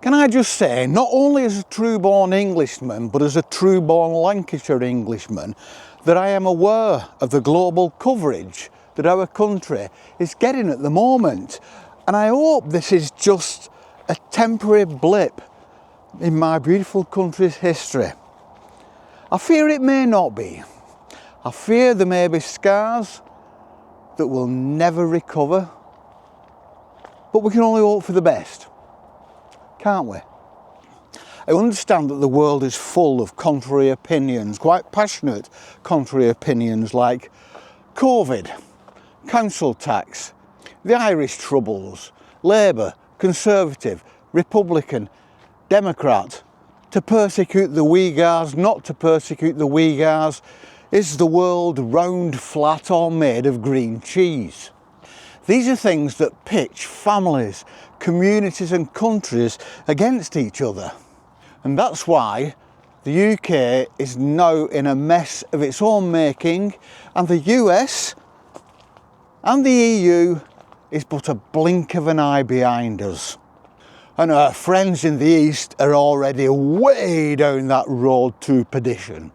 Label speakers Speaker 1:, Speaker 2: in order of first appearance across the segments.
Speaker 1: Can I just say, not only as a true-born Englishman, but as a true-born Lancashire Englishman, that I am aware of the global coverage that our country is getting at the moment. And I hope this is just a temporary blip in my beautiful country's history. I fear it may not be. I fear there may be scars that will never recover. But we can only hope for the best, can't we? I understand that the world is full of contrary opinions, quite passionate contrary opinions, like COVID, council tax, the Irish Troubles, Labour, Conservative, Republican, Democrat, to persecute the Uyghurs, not to persecute the Uyghurs. Is the world round, flat or made of green cheese? These are things that pitch families, communities and countries against each other. And that's why the UK is now in a mess of its own making, and the US and the EU is but a blink of an eye behind us. And our friends in the East are already way down that road to perdition.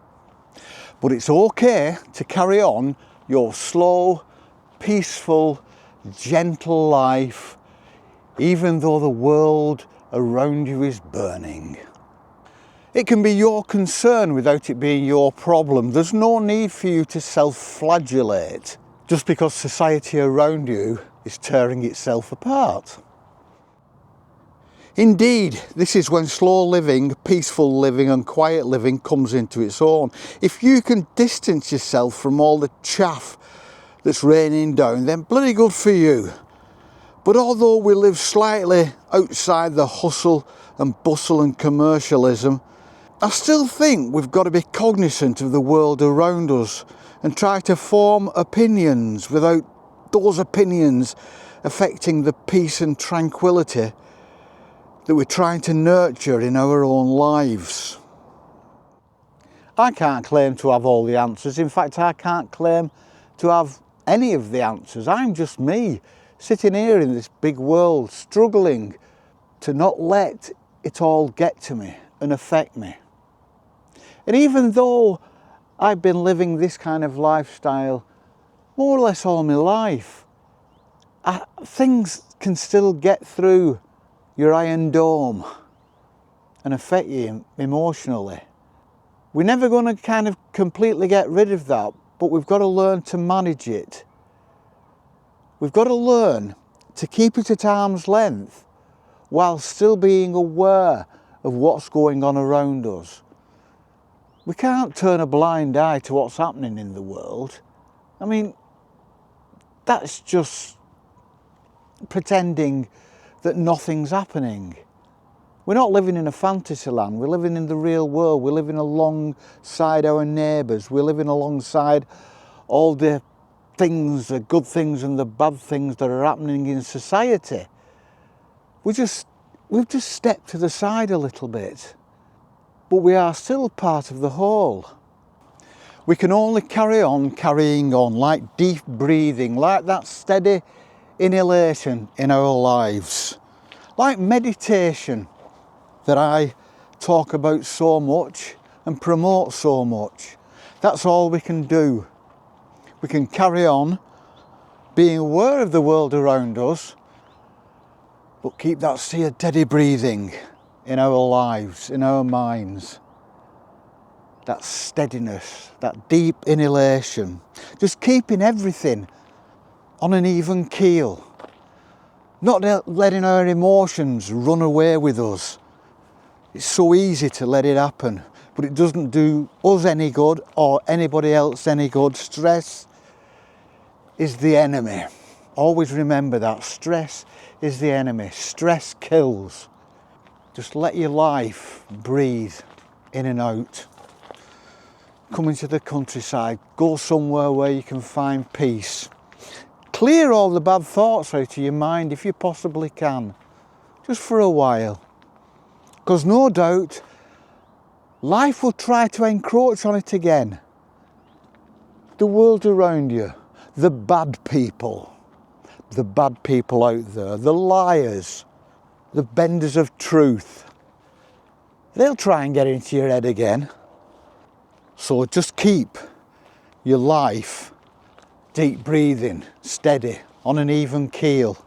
Speaker 1: But it's okay to carry on your slow, peaceful, gentle life, even though the world around you is burning. It can be your concern without it being your problem. There's no need for you to self-flagellate just because society around you is tearing itself apart. Indeed, this is when slow living, peaceful living and quiet living comes into its own. If you can distance yourself from all the chaff that's raining down, then bloody good for you. But although we live slightly outside the hustle and bustle and commercialism, I still think we've got to be cognizant of the world around us and try to form opinions without those opinions affecting the peace and tranquility that we're trying to nurture in our own lives. I can't claim to have all the answers. In fact, I can't claim to have any of the answers. I'm just me, sitting here in this big world, struggling to not let it all get to me and affect me. And even though I've been living this kind of lifestyle more or less all my life, things can still get through your iron dome and affect you emotionally. We're never going to kind of completely get rid of that, but we've got to learn to manage it. We've got to learn to keep it at arm's length while still being aware of what's going on around us. We can't turn a blind eye to what's happening in the world. I mean, that's just pretending that nothing's happening. We're not living in a fantasy land, we're living in the real world. We're living alongside our neighbours, we're living alongside all the things, the good things and the bad things that are happening in society. We've just stepped to the side a little bit, but we are still part of the whole. We can only carry on carrying on, like deep breathing, like that steady inhalation in our lives, like meditation that I talk about so much and promote so much. That's all we can do. We can carry on being aware of the world around us, but keep that steady breathing in our lives, in our minds. That steadiness, that deep inhalation, just keeping everything on an even keel, not letting our emotions run away with us. It's so easy to let it happen, but it doesn't do us any good or anybody else any good. Stress is the enemy. Always remember that. Stress is the enemy. Stress kills. Just let your life breathe in and out. Come into the countryside. Go somewhere where you can find peace. Clear all the bad thoughts out of your mind if you possibly can, just for a while. Because no doubt, life will try to encroach on it again. The world around you, the bad people out there, the liars, the benders of truth. They'll try and get into your head again. So just keep your life deep breathing, steady, on an even keel.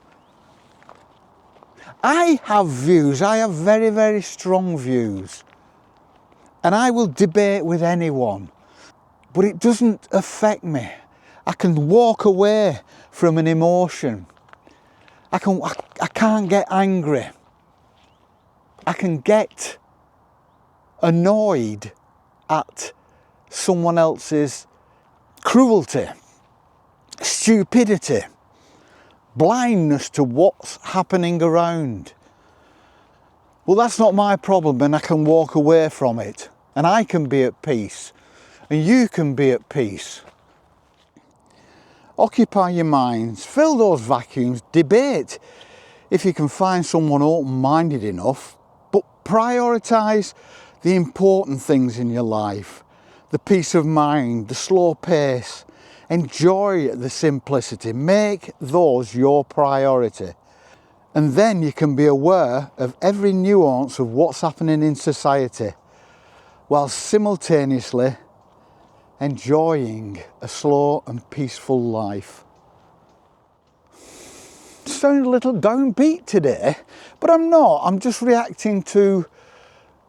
Speaker 1: I have views, I have very, very strong views. And I will debate with anyone, but it doesn't affect me. I can walk away from an emotion. I can't get angry. I can get annoyed at someone else's cruelty, stupidity, blindness to what's happening around. Well, that's not my problem, and I can walk away from it, and I can be at peace, and you can be at peace. Occupy your minds, fill those vacuums, debate if you can find someone open-minded enough, but prioritise the important things in your life, the peace of mind, the slow pace. Enjoy the simplicity, make those your priority. And then you can be aware of every nuance of what's happening in society, while simultaneously enjoying a slow and peaceful life. Sound a little downbeat today, but I'm not. I'm just reacting to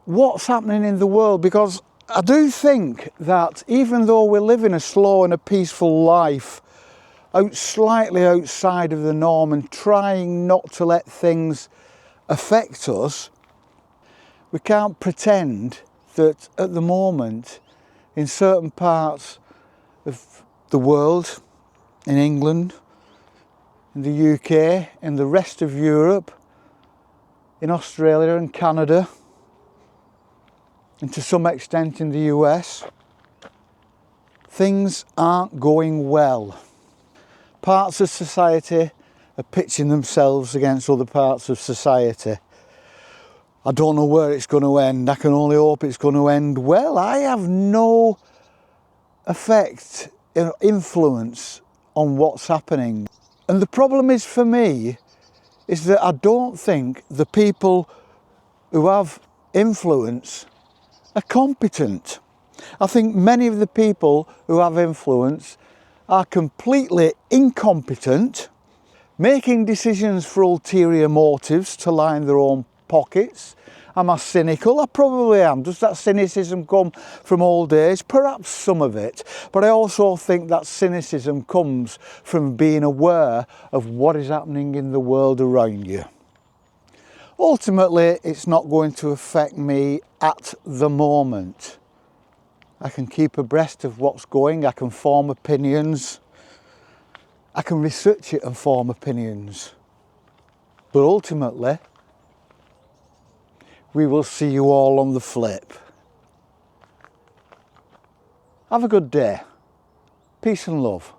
Speaker 1: what's happening in the world, because I do think that even though we're living a slow and a peaceful life, slightly outside of the norm and trying not to let things affect us, we can't pretend that at the moment in certain parts of the world, in England, in the UK, in the rest of Europe, in Australia and Canada, and to some extent in the US, things aren't going well. Parts of society are pitching themselves against other parts of society. I don't know where it's going to end. I can only hope it's going to end well. I have no effect, influence on what's happening. And the problem is for me, is that I don't think the people who have influence are competent. I think many of the people who have influence are completely incompetent, making decisions for ulterior motives to line their own pockets. Am I cynical? I probably am. Does that cynicism come from old age? Perhaps some of it. But I also think that cynicism comes from being aware of what is happening in the world around you. Ultimately, it's not going to affect me at the moment. I can keep abreast of what's going, I can form opinions, I can research it and form opinions. But ultimately, we will see you all on the flip. Have a good day. Peace and love.